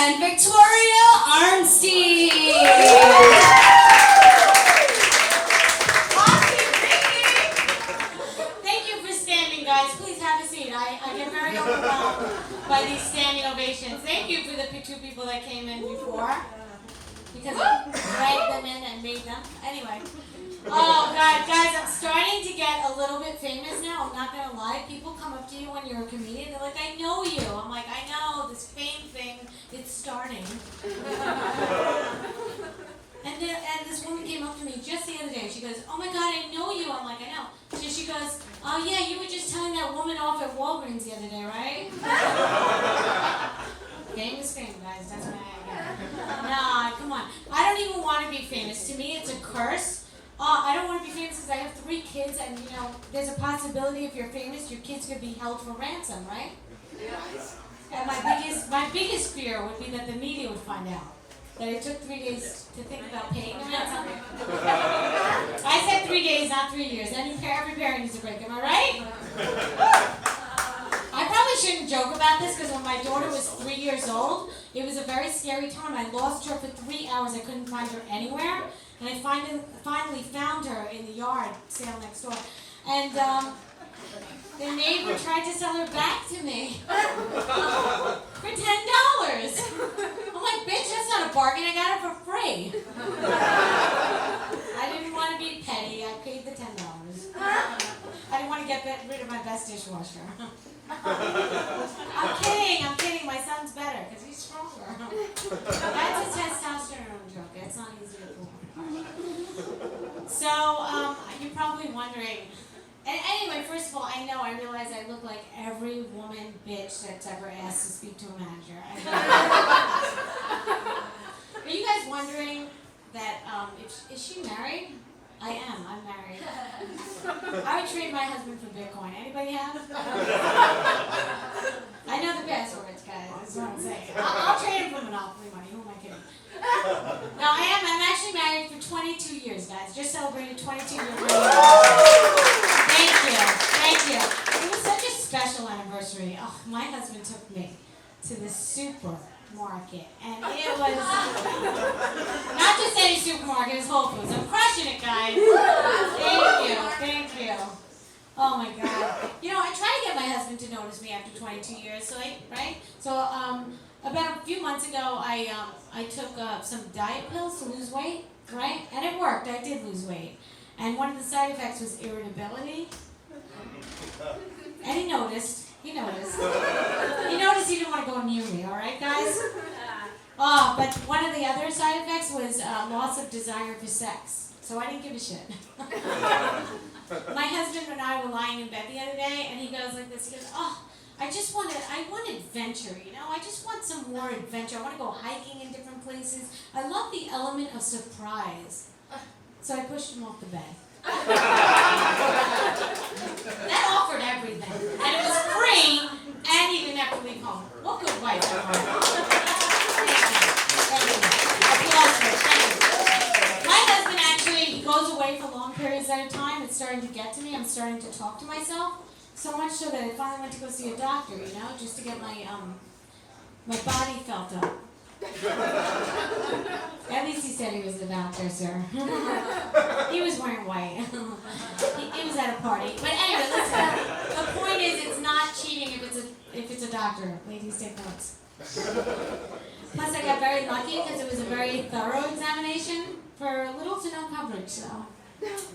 and Victoria Arnstein. Thank you for standing, guys. Please have a seat. I get very overwhelmed by these standing ovations. Thank you for the two people that came in before, because I dragged them in and made them. Anyway. Oh, God, guys, I'm starting to get a little bit famous now. I'm not going to lie. People come up to you when you're a comedian. They're like, I know you. I'm like, I know. This fame thing, it's starting. And this woman came up to me just the other day. She goes, oh, my God, I know you. I'm like, I know. She goes, oh, yeah, you were just telling that woman off at Walgreens the other day, right? Fame is fame, guys. That's what I am. Nah, come on. I don't even want to be famous. To me, it's a curse. I don't want to be famous because I have 3 kids, and you know, there's a possibility if you're famous, your kids could be held for ransom, right? Yes. And my biggest fear would be that the media would find out that it took 3 days to think about paying them ransom. I said 3 days, not 3 years. Every parent needs a break. Am I right? I probably shouldn't joke about this because when my daughter was 3 years old, it was a very scary time. I lost her for 3 hours. I couldn't find her anywhere. And I finally found her in the yard sale next door. And the neighbor tried to sell her back to me for $10. I'm like, bitch, that's not a bargain. I got her for free. I didn't want to be petty. I paid the $10. I didn't want to get rid of my best dishwasher. I'm kidding. My son's better because he's stronger. That's a testosterone joke. It's not easy to pull. So, you're probably wondering, and anyway, first of all, I realize I look like every woman bitch that's ever asked to speak to a manager. Are you guys wondering that, is she married? I am. I'm married. I would trade my husband for Bitcoin. Anybody have? I know the passwords, guys. That's what I'm saying. I'll trade him for Monopoly money. Who am I kidding? No, I'm actually married for 22 years, guys. Just celebrated 22 years. Thank you. It was such a special anniversary. Oh, my husband took me to the supermarket, and it was not just any supermarket, it was Whole Foods. I'm crushing it, guys. Thank you. Oh my God. You know, I try to get my husband to notice me after 22 years, So, about a few months ago, I took some diet pills to lose weight, right? And it worked. I did lose weight. And one of the side effects was irritability. And he noticed. He noticed he didn't want to go near me, all right, guys? Oh, but one of the other side effects was loss of desire for sex. So I didn't give a shit. My husband and I were lying in bed the other day, and he goes like this. He goes, oh, I want adventure, you know? I just want some more adventure. I want to go hiking in different places. I love the element of surprise. So I pushed him off the bed. That offered everything. And it was free, and he didn't have to leave home. What good wife am I? Thank you. My husband actually, he goes away for long periods at a time. It's starting to get to me. I'm starting to talk to myself. So much so that I finally went to go see a doctor, you know, just to get my body felt up. At least he said he was the doctor, sir. He was wearing white. He was at a party. But anyway, listen. The point is, it's not cheating if it's a doctor. Ladies, take notes. Plus, I got very lucky because it was a very thorough examination for little to no coverage, so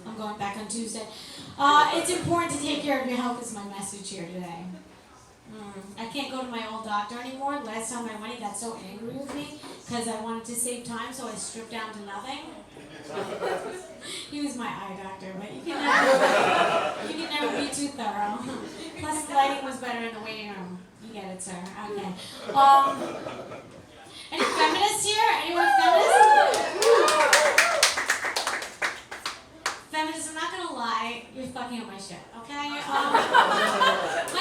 I'm going back on Tuesday. It's important to take care of your health is my message here today. I can't go to my old doctor anymore. Last time I went, he got so angry with me because I wanted to save time, so I stripped down to nothing. He was my eye doctor, but you can never be too thorough. Plus, the lighting was better in the waiting room. You get it, sir. Okay. Any feminists here? Anyone feminist? Feminists, I'm not going to lie, you're fucking up my shit, okay? My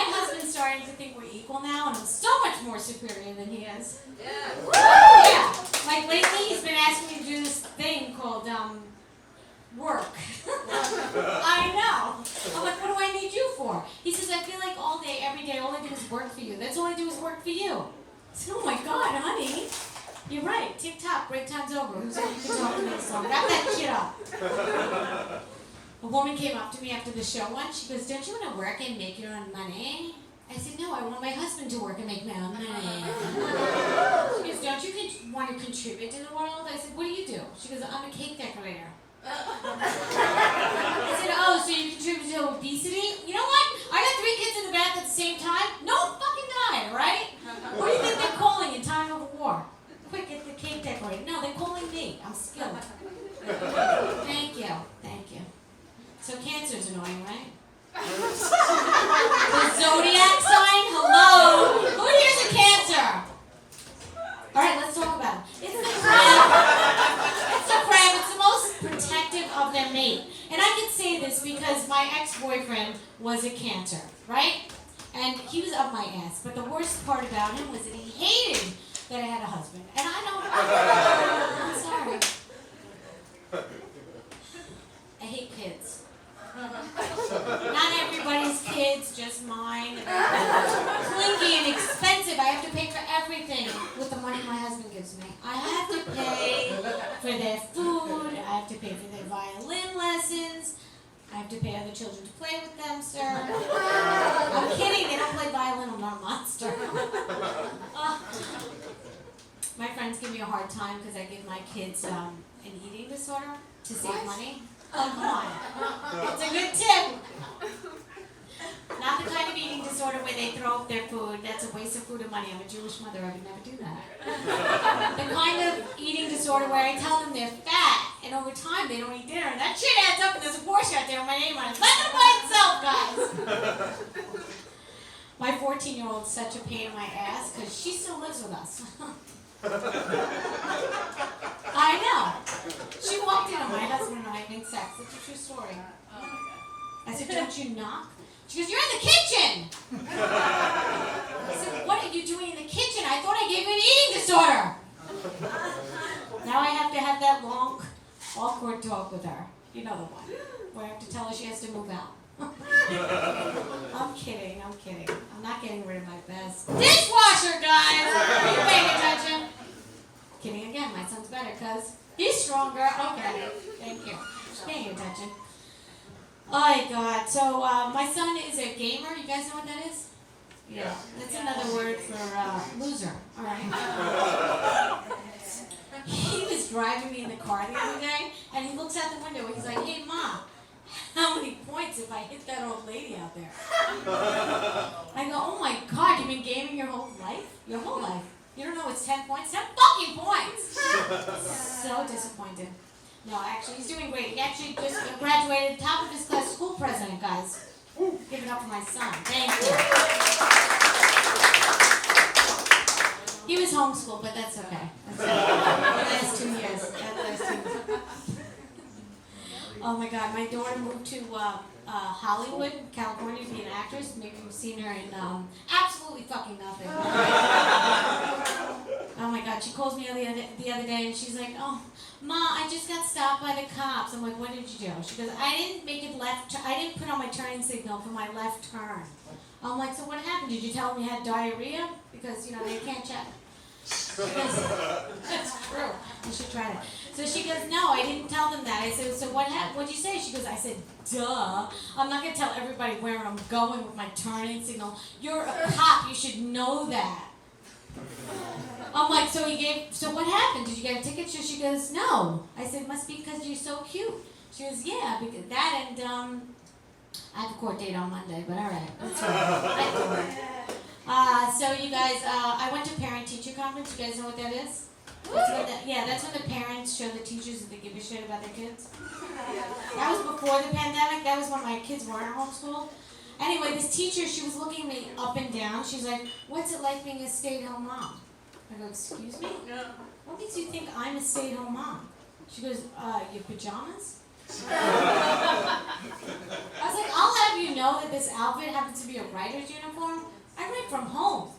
husband's starting to think we're equal now, and I'm so much more superior than he is. Yeah. Like lately, he's been asking me to do this thing called work. I know. I'm like, what do I need you for? He says, I feel like all day, every day, all I do is work for you. That's all I do is work for you. I said, oh my God, honey. You're right. TikTok, break time's over. Who's you can talk to me song? Wrap that shit up. A woman came up to me after the show once. She goes, "Don't you want to work and make your own money?" I said, "No, I want my husband to work and make my own money." She goes, "Don't you want to contribute to the world?" I said, "What do you do?" She goes, "I'm a cake decorator." I said, "Oh, so you contribute to obesity?" You know what? I got 3 kids in the bath at the same time. No fucking diet, right? What do you think they're calling in time of war? Quick, get the cake decorated. No, they're calling me. I'm skilled. Thank you. Thank you. So cancer's annoying, right? The zodiac sign? Hello? Who here's a Cancer? Alright, let's talk about it. It's the crab. It's the crab. It's the most protective of their mate. And I can say this because my ex-boyfriend was a Cancer, right? And he was up my ass. But the worst part about him was that he hated that I had a husband. And I don't... I'm sorry. I hate kids. Not everybody's kids, just mine. Clingy and expensive. I have to pay for everything with the money my husband gives me. I have to pay for their food. I have to pay for their violin lessons. I have to pay other children to play with them, sir. I'm kidding. They don't play violin. I'm not a monster. My friends give me a hard time because I give my kids an eating disorder to save money. Oh, come on. It's a good tip. Not the kind of eating disorder where they throw up their food. That's a waste of food and money. I'm a Jewish mother. I would never do that. The kind of eating disorder where I tell them they're fat, and over time they don't eat dinner, and that shit adds up, and there's a portion out there with my name on it. It's not going to buy itself, guys. My 14-year-old's such a pain in my ass because she still lives with us. I know. She walked in on my husband and I having sex. It's a true story. I said, "Don't you knock?" She goes, "You're in the kitchen." I said, "What are you doing in the kitchen? I thought I gave you an eating disorder." Now I have to have that long, awkward talk with her. You know the one. Where I have to tell her she has to move out. I'm kidding. I'm not getting rid of my best dishwasher, guys. Are you paying attention? Kidding again. My son's better because he's stronger. Okay. Thank you. Just paying attention. Oh my God. So my son is a gamer. You guys know what that is? Yeah. That's another word for loser. All right. He was driving me in the car the other day, and he looks out the window and he's like, "Hey, Mom, how many points if I hit that old lady out there?" I go, "Oh my God, you've been gaming your whole life? Your whole life? You don't know it's 10 points? 10 fucking points!" So disappointed. No, actually, he's doing great. He actually just graduated top of his class school president, guys. Give it up for my son. Thank you. He was homeschooled, but that's okay. That's okay. The last 2 years. Oh my God, my daughter moved to Hollywood, California to be an actress. Maybe you've seen her in absolutely fucking nothing. Oh my God, she calls me the other day and she's like, "Oh, Ma, I just got stopped by the cops." I'm like, "What did you do?" She goes, "I didn't make it left. I didn't put on my turning signal for my left turn." I'm like, "So what happened? Did you tell them you had diarrhea? Because, you know, they can't check." She goes, "That's true. You should try that." So she goes, "No, I didn't tell them that." I said, "So what happened? What'd you say?" She goes, I said, "Duh. I'm not going to tell everybody where I'm going with my turning signal. You're a cop. You should know that." I'm like, so what happened? Did you get a ticket? So she goes, "No." I said, "Must be because you're so cute." She goes, "Yeah, because that and, I have a court date on Monday, but all right. That's all right." So you guys, I went to parent-teacher conference. You guys know what that is? That's when the parents show the teachers that they give a shit about their kids. That was before the pandemic. That was when my kids weren't homeschooled. Anyway, this teacher, she was looking me up and down. She's like, "What's it like being a stay-at-home mom?" I go, "Excuse me? What makes you think I'm a stay-at-home mom?" She goes, "Your pajamas?" I was like, "I'll have you know that this outfit happens to be a writer's uniform. I write from home."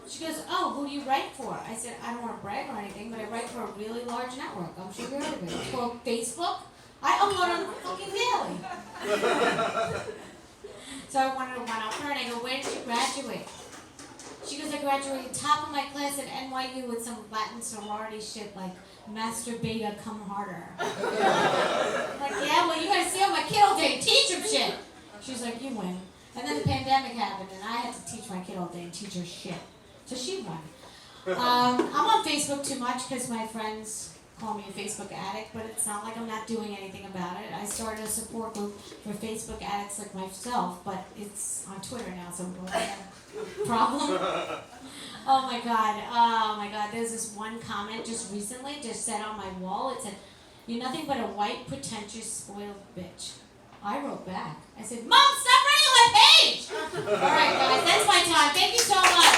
She goes, "Oh, who do you write for?" I said, "I don't want to brag or anything, but I write for a really large network. I'm sure you've heard of it. It's called Facebook. I upload on fucking daily." So I wanted to one up her, and I go, "Where did you graduate?" She goes, I graduated top of my class at NYU with some Latin sorority shit like masturbata come harder. I'm like, yeah, well, you gotta see how my kid all day and teach him shit. She's like, you win. And then the pandemic happened, and I had to teach my kid all day and teach her shit. So she won. I'm on Facebook too much because my friends call me a Facebook addict, but it's not like I'm not doing anything about it. I started a support group for Facebook addicts like myself, but it's on Twitter now, so we don't have a problem. Oh my God. There's this one comment just recently, just said on my wall, it said, you're nothing but a white, pretentious, spoiled bitch. I wrote back. I said, Mom, stop writing on my page! All right, guys, that's my time. Thank you so much.